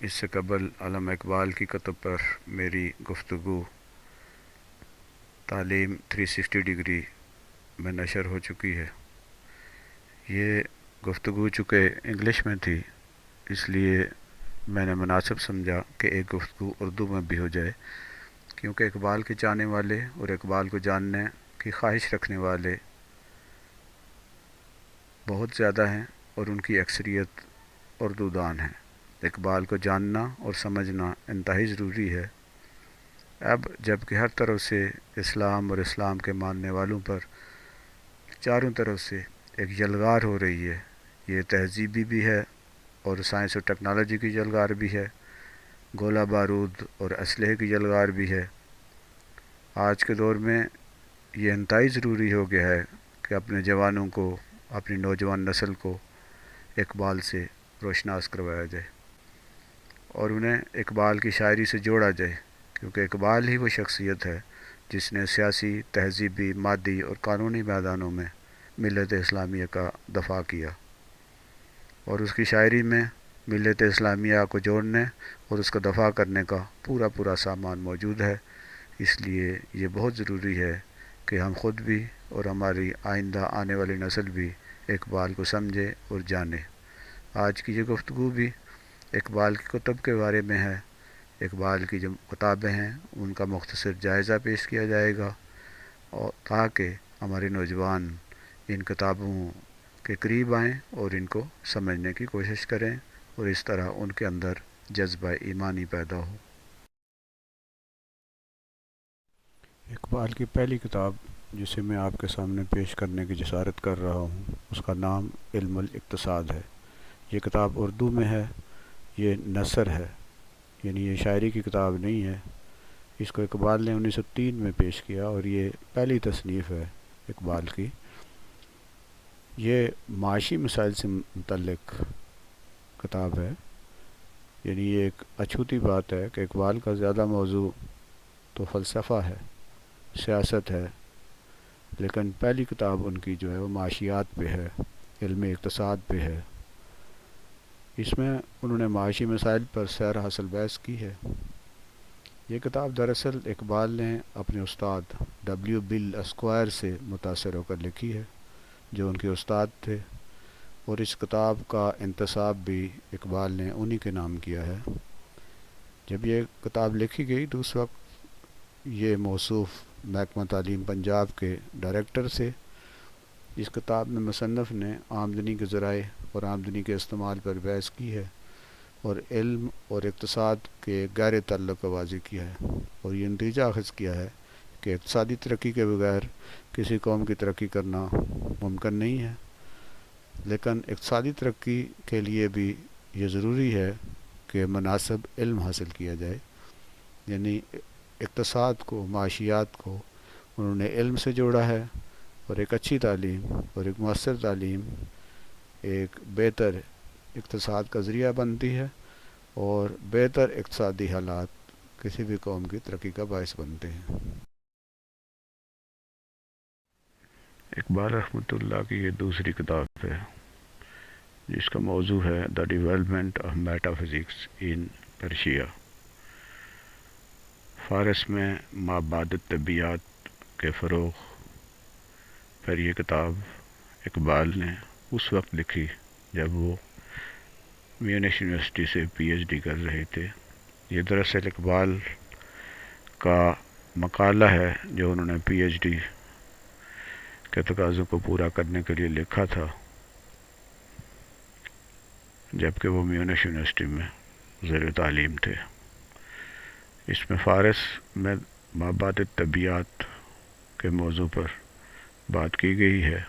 اس سے قبل علامہ اقبال کی کتب پر میری گفتگو تعلیم 360 ڈگری میں نشر ہو چکی ہے۔ یہ گفتگو چونکہ انگلش میں تھی، اس لیے میں نے مناسب سمجھا کہ ایک گفتگو اردو میں بھی ہو جائے، کیونکہ اقبال کے چاہنے والے اور اقبال کو جاننے کی خواہش رکھنے والے بہت زیادہ ہیں، اور ان کی اکثریت اردو دان ہیں۔ اقبال کو جاننا اور سمجھنا انتہائی ضروری ہے۔ اب جب کہ ہر طرف سے اسلام اور اسلام کے ماننے والوں پر چاروں طرف سے ایک یلغار ہو رہی ہے، یہ تہذیبی بھی ہے اور سائنس اور ٹیکنالوجی کی یلغار بھی ہے، گولہ بارود اور اسلحے کی یلغار بھی ہے۔ آج کے دور میں یہ انتہائی ضروری ہو گیا ہے کہ اپنے جوانوں کو، اپنی نوجوان نسل کو اقبال سے روشناس کروایا جائے اور انہیں اقبال کی شاعری سے جوڑا جائے، کیونکہ اقبال ہی وہ شخصیت ہے جس نے سیاسی، تہذیبی، مادی اور قانونی میدانوں میں ملت اسلامیہ کا دفاع کیا، اور اس کی شاعری میں ملت اسلامیہ کو جوڑنے اور اس کا دفاع کرنے کا پورا سامان موجود ہے۔ اس لیے یہ بہت ضروری ہے کہ ہم خود بھی اور ہماری آئندہ آنے والی نسل بھی اقبال کو سمجھے اور جانے۔ آج کی یہ گفتگو بھی اقبال کی کتب کے بارے میں ہے۔ اقبال کی جو کتابیں ہیں ان کا مختصر جائزہ پیش کیا جائے گا، اور تاکہ ہمارے نوجوان ان کتابوں کے قریب آئیں اور ان کو سمجھنے کی کوشش کریں، اور اس طرح ان کے اندر جذبہ ایمانی پیدا ہو۔ اقبال کی پہلی کتاب جسے میں آپ کے سامنے پیش کرنے کی جسارت کر رہا ہوں، اس کا نام علم الاقتصاد ہے۔ یہ کتاب اردو میں ہے، یہ نثر ہے، یعنی یہ شاعری کی کتاب نہیں ہے۔ اس کو اقبال نے 1903 میں پیش کیا اور یہ پہلی تصنیف ہے اقبال کی۔ یہ معاشی مسائل سے متعلق کتاب ہے، یعنی یہ ایک اچھوتی بات ہے کہ اقبال کا زیادہ موضوع تو فلسفہ ہے، سیاست ہے، لیکن پہلی کتاب ان کی جو ہے وہ معاشیات پہ ہے، علم اقتصاد پہ ہے۔ اس میں انہوں نے معاشی مسائل پر سیر حاصل بحث کی ہے۔ یہ کتاب دراصل اقبال نے اپنے استاد W. بل اسکوائر سے متاثر ہو کر لکھی ہے، جو ان کے استاد تھے، اور اس کتاب کا انتساب بھی اقبال نے انہی کے نام کیا ہے۔ جب یہ کتاب لکھی گئی تو اس وقت یہ موصوف محکمہ تعلیم پنجاب کے ڈائریکٹر سے۔ اس کتاب میں مصنف نے آمدنی کے ذرائع اور آمدنی کے استعمال پر بحث کی ہے، اور علم اور اقتصاد کے گہرے تعلق کو واضح کیا ہے، اور یہ نتیجہ اخذ کیا ہے کہ اقتصادی ترقی کے بغیر کسی قوم کی ترقی کرنا ممکن نہیں ہے، لیکن اقتصادی ترقی کے لیے بھی یہ ضروری ہے کہ مناسب علم حاصل کیا جائے۔ یعنی اقتصاد کو، معاشیات کو انہوں نے علم سے جوڑا ہے، اور ایک اچھی تعلیم اور ایک مؤثر تعلیم ایک بہتر اقتصاد کا ذریعہ بنتی ہے، اور بہتر اقتصادی حالات کسی بھی قوم کی ترقی کا باعث بنتے ہیں۔ اقبال رحمۃ اللہ کی یہ دوسری کتاب ہے، جس کا موضوع ہے the development of meta physics in Persia. فارس میں مابعد طبیعیات کے فروغ پر یہ کتاب اقبال نے اس وقت لکھی جب وہ میونخ یونیورسٹی سے PhD کر رہے تھے۔ یہ دراصل اقبال کا مقالہ ہے جو انہوں نے PhD کے تقاضوں کو پورا کرنے کے لیے لکھا تھا، جبکہ وہ میونخ یونیورسٹی میں زیر تعلیم تھے۔ اس میں فارس میں مابعد طبیعیات کے موضوع پر بات کی گئی ہے،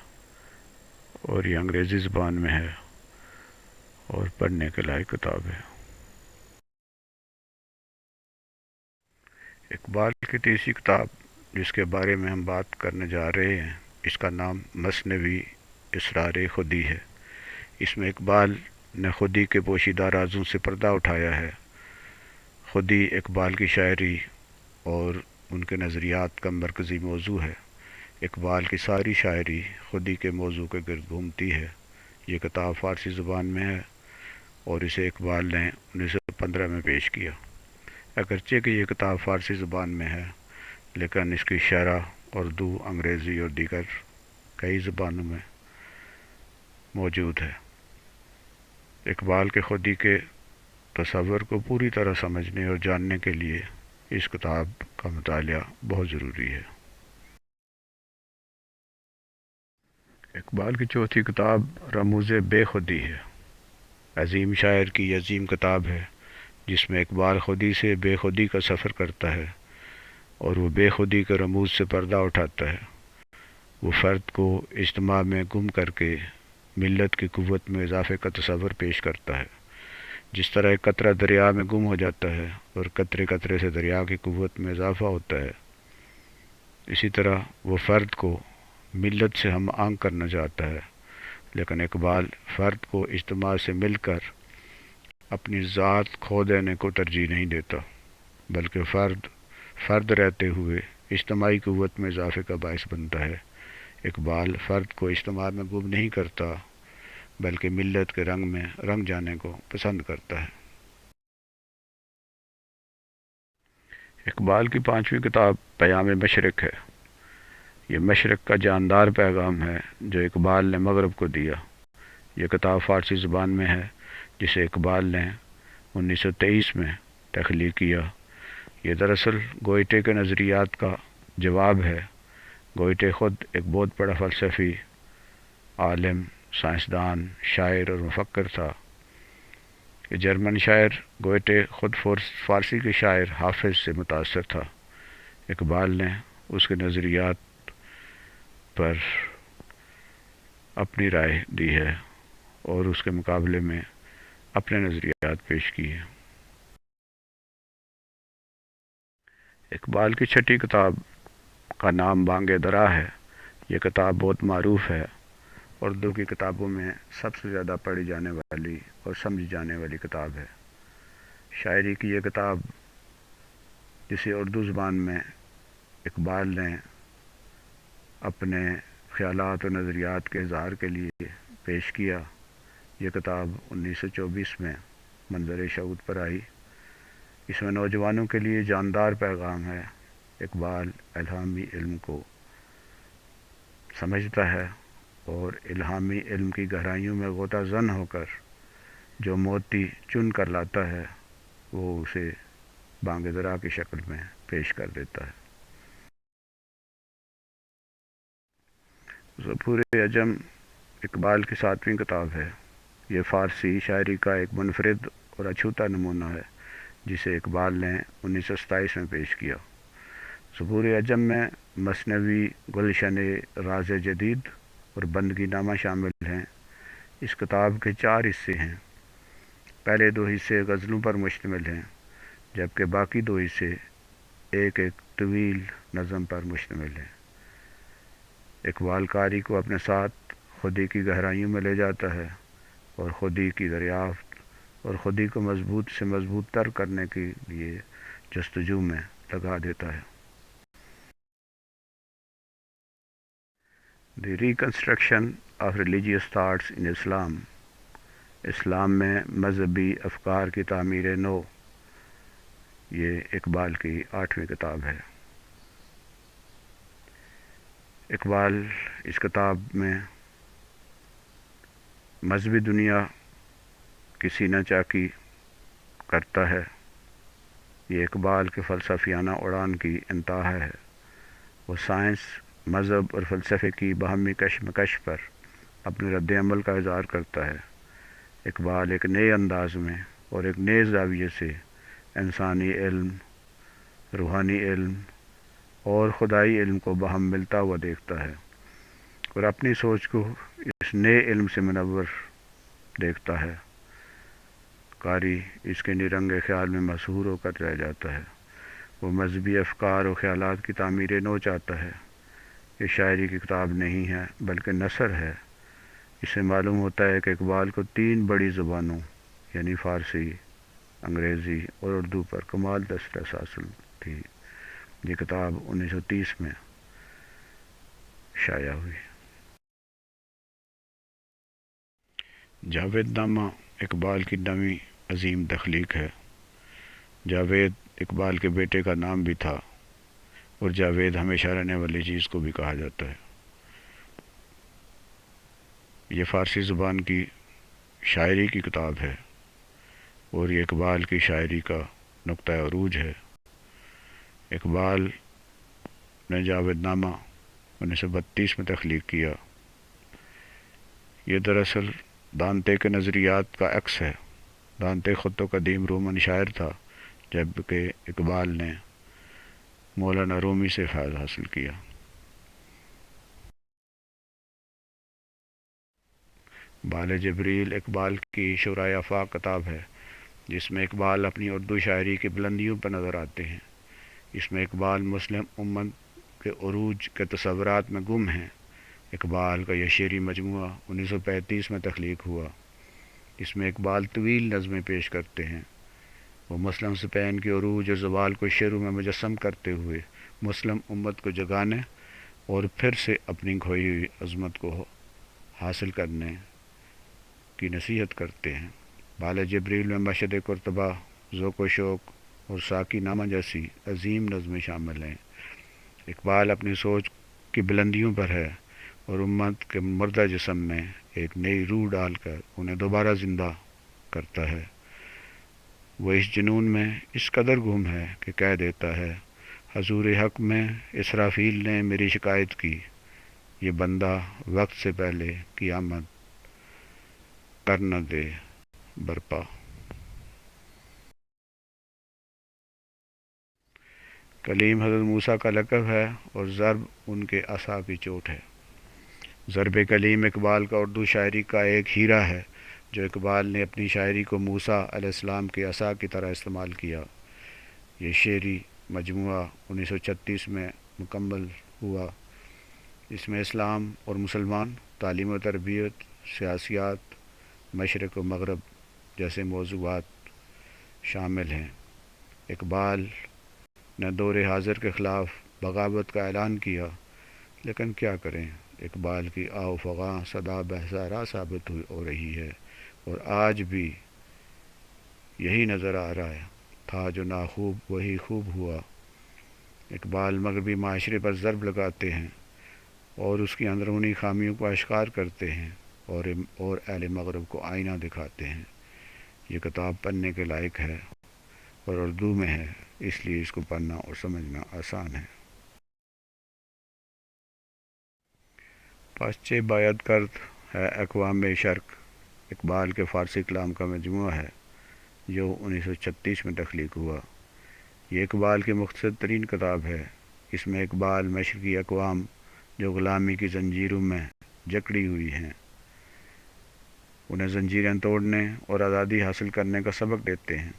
اور یہ انگریزی زبان میں ہے اور پڑھنے کے لائق کتاب ہے۔ اقبال کی تیسری کتاب جس کے بارے میں ہم بات کرنے جا رہے ہیں، اس کا نام مثنوی اسرار خودی ہے۔ اس میں اقبال نے خودی کے پوشیدہ رازوں سے پردہ اٹھایا ہے۔ خودی اقبال کی شاعری اور ان کے نظریات کا مرکزی موضوع ہے۔ اقبال کی ساری شاعری خودی کے موضوع کے گرد گھومتی ہے۔ یہ کتاب فارسی زبان میں ہے، اور اسے اقبال نے 1915 میں پیش کیا۔ اگرچہ کہ یہ کتاب فارسی زبان میں ہے، لیکن اس کی شرح اردو، انگریزی اور دیگر کئی زبانوں میں موجود ہے۔ اقبال کے خودی کے تصور کو پوری طرح سمجھنے اور جاننے کے لیے اس کتاب کا مطالعہ بہت ضروری ہے۔ اقبال کی چوتھی کتاب رموز بے خودی ہے۔ عظیم شاعر کی یہ عظیم کتاب ہے جس میں اقبال خودی سے بے خودی کا سفر کرتا ہے اور وہ بے خودی کے رموز سے پردہ اٹھاتا ہے۔ وہ فرد کو اجتماع میں گم کر کے ملت کی قوت میں اضافے کا تصور پیش کرتا ہے۔ جس طرح ایک قطرہ دریا میں گم ہو جاتا ہے اور قطرے قطرے سے دریا کی قوت میں اضافہ ہوتا ہے، اسی طرح وہ فرد کو ملت سے ہم آہنگ کرنا چاہتا ہے، لیکن اقبال فرد کو اجتماع سے مل کر اپنی ذات کھو دینے کو ترجیح نہیں دیتا، بلکہ فرد رہتے ہوئے اجتماعی قوت میں اضافے کا باعث بنتا ہے۔ اقبال فرد کو اجتماع میں گم نہیں کرتا، بلکہ ملت کے رنگ میں رنگ جانے کو پسند کرتا ہے۔ اقبال کی پانچویں کتاب پیام مشرق ہے۔ یہ مشرق کا جاندار پیغام ہے جو اقبال نے مغرب کو دیا۔ یہ کتاب فارسی زبان میں ہے جسے اقبال نے 1923 میں تخلیق کیا۔ یہ دراصل گوئٹے کے نظریات کا جواب ہے۔ گوئٹے خود ایک بہت بڑا فلسفی، عالم، سائنسدان، شاعر اور مفکر تھا۔ یہ جرمن شاعر گوئٹے خود فارسی کے شاعر حافظ سے متاثر تھا۔ اقبال نے اس کے نظریات پر اپنی رائے دی ہے اور اس کے مقابلے میں اپنے نظریات پیش کیے۔ اقبال کی چھٹی کتاب کا نام بانگ درا ہے۔ یہ کتاب بہت معروف ہے، اردو کی کتابوں میں سب سے زیادہ پڑھی جانے والی اور سمجھی جانے والی کتاب ہے۔ شاعری کی یہ کتاب جسے اردو زبان میں اقبال نے اپنے خیالات و نظریات کے اظہار کے لیے پیش کیا، یہ کتاب 1924 میں منظر شعود پر آئی۔ اس میں نوجوانوں کے لیے جاندار پیغام ہے۔ اقبال الہامی علم کو سمجھتا ہے اور الہامی علم کی گہرائیوں میں غوطہ زن ہو کر جو موتی چن کر لاتا ہے وہ اسے بانگ درا کی شکل میں پیش کر دیتا ہے۔ زبور عجم اقبال کی ساتویں کتاب ہے۔ یہ فارسی شاعری کا ایک منفرد اور اچھوتا نمونہ ہے جسے اقبال نے 1927 میں پیش کیا۔ زبور عجم میں مثنوی، گلشن راز جدید اور بندگی نامہ شامل ہیں۔ اس کتاب کے 4 حصے ہیں۔ پہلے 2 حصے غزلوں پر مشتمل ہیں، جبکہ باقی 2 حصے ایک طویل نظم پر مشتمل ہیں۔ اقبال قاری کو اپنے ساتھ خودی کی گہرائیوں میں لے جاتا ہے اور خودی کی دریافت اور خودی کو مضبوط سے مضبوط تر کرنے کے لیے جستجو میں لگا دیتا ہے۔ The reconstruction of religious thoughts in Islam, Islam میں مذہبی افکار کی تعمیر نو، یہ اقبال کی 8ویں کتاب ہے۔ اقبال اس کتاب میں مذہبی دنیا کی سینہ چاکی کرتا ہے۔ یہ اقبال کے فلسفیانہ اڑان کی انتہا ہے۔ وہ سائنس، مذہب اور فلسفے کی باہمی کشمکش پر اپنے رد عمل کا اظہار کرتا ہے۔ اقبال ایک نئے انداز میں اور ایک نئے زاویے سے انسانی علم، روحانی علم اور خدائی علم کو باہم ملتا ہوا دیکھتا ہے اور اپنی سوچ کو اس نئے علم سے منور دیکھتا ہے۔ قاری اس کے نرنگے خیال میں مسحور ہو کر رہ جاتا ہے۔ وہ مذہبی افکار و خیالات کی تعمیر نو چاہتا ہے۔ یہ شاعری کی کتاب نہیں ہے بلکہ نثر ہے۔ اس سے معلوم ہوتا ہے کہ اقبال کو 3 بڑی زبانوں یعنی فارسی، انگریزی اور اردو پر کمال دسترس حاصل تھی۔ یہ کتاب 1930 میں شائع ہوئی۔ جاوید نامہ اقبال کی نویں عظیم تخلیق ہے۔ جاوید اقبال کے بیٹے کا نام بھی تھا، اور جاوید ہمیشہ رہنے والی چیز کو بھی کہا جاتا ہے۔ یہ فارسی زبان کی شاعری کی کتاب ہے، اور یہ اقبال کی شاعری کا نقطہ عروج ہے۔ اقبال نے جاوید نامہ 1932 میں تخلیق کیا۔ یہ دراصل دانتے کے نظریات کا عکس ہے۔ دانتے خود تو قدیم رومن شاعر تھا، جبکہ اقبال نے مولانا رومی سے فیض حاصل کیا۔ بال جبریل اقبال کی شعرائے آفاق کتاب ہے، جس میں اقبال اپنی اردو شاعری کی بلندیوں پر نظر آتے ہیں۔ اس میں اقبال مسلم امت کے عروج کے تصورات میں گم ہیں۔ اقبال کا یہ شعری مجموعہ 1935 میں تخلیق ہوا۔ اس میں اقبال طویل نظمیں پیش کرتے ہیں۔ وہ مسلم اسپین کے عروج اور زوال کو شعروں میں مجسم کرتے ہوئے مسلم امت کو جگانے اور پھر سے اپنی کھوئی ہوئی عظمت کو حاصل کرنے کی نصیحت کرتے ہیں۔ بال جبریل میں مشہد قرطبہ، ذوق و شوق اور ساقی نامہ جیسی عظیم نظمیں شامل ہیں۔ اقبال اپنی سوچ کی بلندیوں پر ہے اور امت کے مردہ جسم میں ایک نئی روح ڈال کر انہیں دوبارہ زندہ کرتا ہے۔ وہ اس جنون میں اس قدر گم ہے کہ کہہ دیتا ہے، حضور حق میں اسرافیل نے میری شکایت کی، یہ بندہ وقت سے پہلے قیامت کر نہ دے برپا۔ کلیم حضرت موسیٰ کا لقب ہے اور ضرب ان کے عصا کی چوٹ ہے۔ ضرب کلیم اقبال کا اردو شاعری کا ایک ہیرا ہے، جو اقبال نے اپنی شاعری کو موسیٰ علیہ السلام کے عصا کی طرح استعمال کیا۔ یہ شعری مجموعہ 1936 میں مکمل ہوا۔ اس میں اسلام اور مسلمان، تعلیم و تربیت، سیاسیات، مشرق و مغرب جیسے موضوعات شامل ہیں۔ اقبال نے دور حاضر کے خلاف بغاوت کا اعلان کیا، لیکن کیا کریں، اقبال کی آو فغاں صدا بہزارا ثابت ہو رہی ہے، اور آج بھی یہی نظر آ رہا ہے، تھا جو ناخوب وہی خوب ہوا۔ اقبال مغربی معاشرے پر ضرب لگاتے ہیں اور اس کی اندرونی خامیوں کو اشکار کرتے ہیں، اور اہل مغرب کو آئینہ دکھاتے ہیں۔ یہ کتاب پڑھنے کے لائق ہے اور اردو میں ہے، اس لیے اس کو پڑھنا اور سمجھنا آسان ہے۔ پاسچے باید کرد ہے اقوام شرق اقبال کے فارسی کلام کا مجموعہ ہے، جو 1936 میں تخلیق ہوا۔ یہ اقبال کی مختصر ترین کتاب ہے۔ اس میں اقبال مشرقی اقوام جو غلامی کی زنجیروں میں جکڑی ہوئی ہیں، انہیں زنجیریں توڑنے اور آزادی حاصل کرنے کا سبق دیتے ہیں۔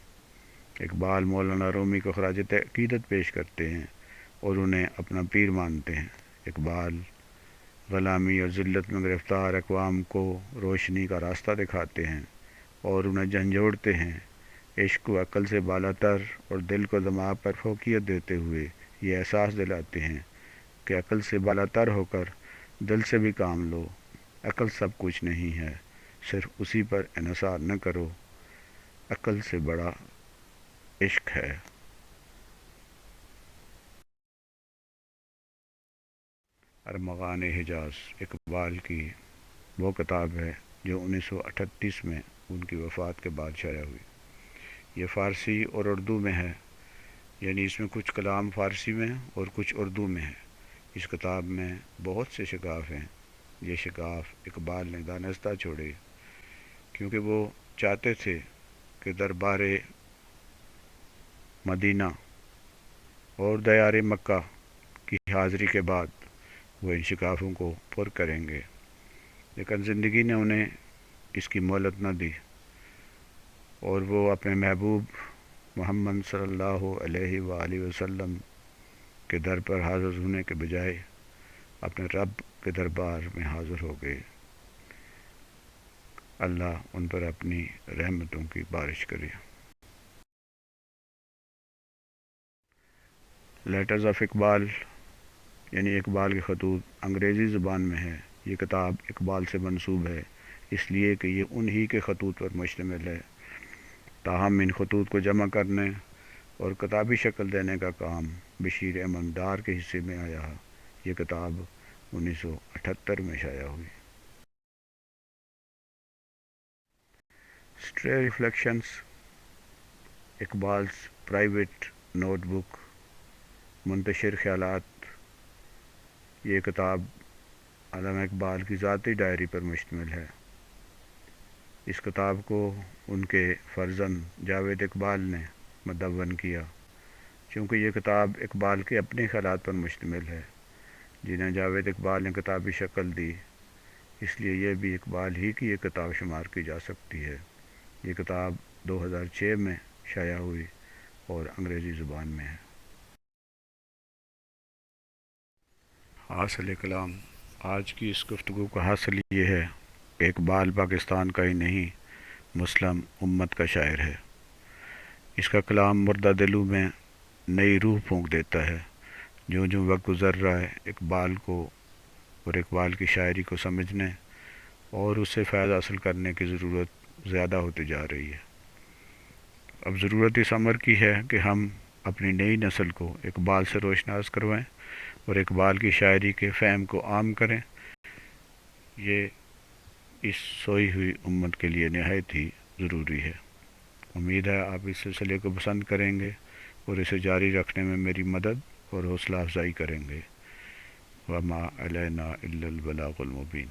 اقبال مولانا رومی کو خراج عقیدت پیش کرتے ہیں اور انہیں اپنا پیر مانتے ہیں۔ اقبال غلامی اور ذلت میں گرفتار اقوام کو روشنی کا راستہ دکھاتے ہیں اور انہیں جھنجھوڑتے ہیں، عشق کو عقل سے بالا تر اور دل کو دماغ پر فوقیت دیتے ہوئے یہ احساس دلاتے ہیں کہ عقل سے بالا تر ہو کر دل سے بھی کام لو۔ عقل سب کچھ نہیں ہے، صرف اسی پر انحصار نہ کرو، عقل سے بڑا عشق ہے۔ ارمغان حجاز اقبال کی وہ کتاب ہے جو 1938 میں ان کی وفات کے بعد شائع ہوئی۔ یہ فارسی اور اردو میں ہے، یعنی اس میں کچھ کلام فارسی میں اور کچھ اردو میں ہے۔ اس کتاب میں بہت سے شگاف ہیں۔ یہ شگاف اقبال نے دانستہ چھوڑے، کیونکہ وہ چاہتے تھے کہ دربار مدینہ اور دیار مکہ کی حاضری کے بعد وہ ان شگافوں کو پر کریں گے، لیکن زندگی نے انہیں اس کی مہلت نہ دی، اور وہ اپنے محبوب محمد صلی اللہ علیہ وآلہ وسلم کے در پر حاضر ہونے کے بجائے اپنے رب کے دربار میں حاضر ہو گئے۔ اللہ ان پر اپنی رحمتوں کی بارش کرے۔ لیٹرز آف اقبال یعنی اقبال کے خطوط انگریزی زبان میں ہے۔ یہ کتاب اقبال سے منسوب ہے۔ اس لیے کہ یہ انہی کے خطوط پر مشتمل ہے، تاہم ان خطوط کو جمع کرنے اور کتابی شکل دینے کا کام بشیر احمد ڈار کے حصے میں آیا۔ یہ کتاب 1978 میں شائع ہوئی۔ Straight reflections, اقبال's private note book, منتشر خیالات۔ یہ کتاب علامہ اقبال کی ذاتی ڈائری پر مشتمل ہے۔ اس کتاب کو ان کے فرزند جاوید اقبال نے مدون کیا۔ چونکہ یہ کتاب اقبال کے اپنے خیالات پر مشتمل ہے جنہیں جاوید اقبال نے کتابی شکل دی، اس لیے یہ بھی اقبال ہی کی ایک کتاب شمار کی جا سکتی ہے۔ یہ کتاب 2006 میں شائع ہوئی اور انگریزی زبان میں ہے۔ حاصل کلام، آج کی اس گفتگو کا حاصل یہ ہے کہ اقبال پاکستان کا ہی نہیں، مسلم امت کا شاعر ہے۔ اس کا کلام مردہ دلوں میں نئی روح پھونک دیتا ہے۔ جوں جوں وقت گزر رہا ہے، اقبال کو اور اقبال کی شاعری کو سمجھنے اور اس سے فائدہ حاصل کرنے کی ضرورت زیادہ ہوتی جا رہی ہے۔ اب ضرورت اس امر کی ہے کہ ہم اپنی نئی نسل کو اقبال سے روشناس کروائیں اور اقبال کی شاعری کے فہم کو عام کریں۔ یہ اس سوئی ہوئی امت کے لیے نہایت ہی ضروری ہے۔ امید ہے آپ اس سلسلے کو پسند کریں گے اور اسے جاری رکھنے میں میری مدد اور حوصلہ افزائی کریں گے۔ وما علینا الا البلاغ المبین۔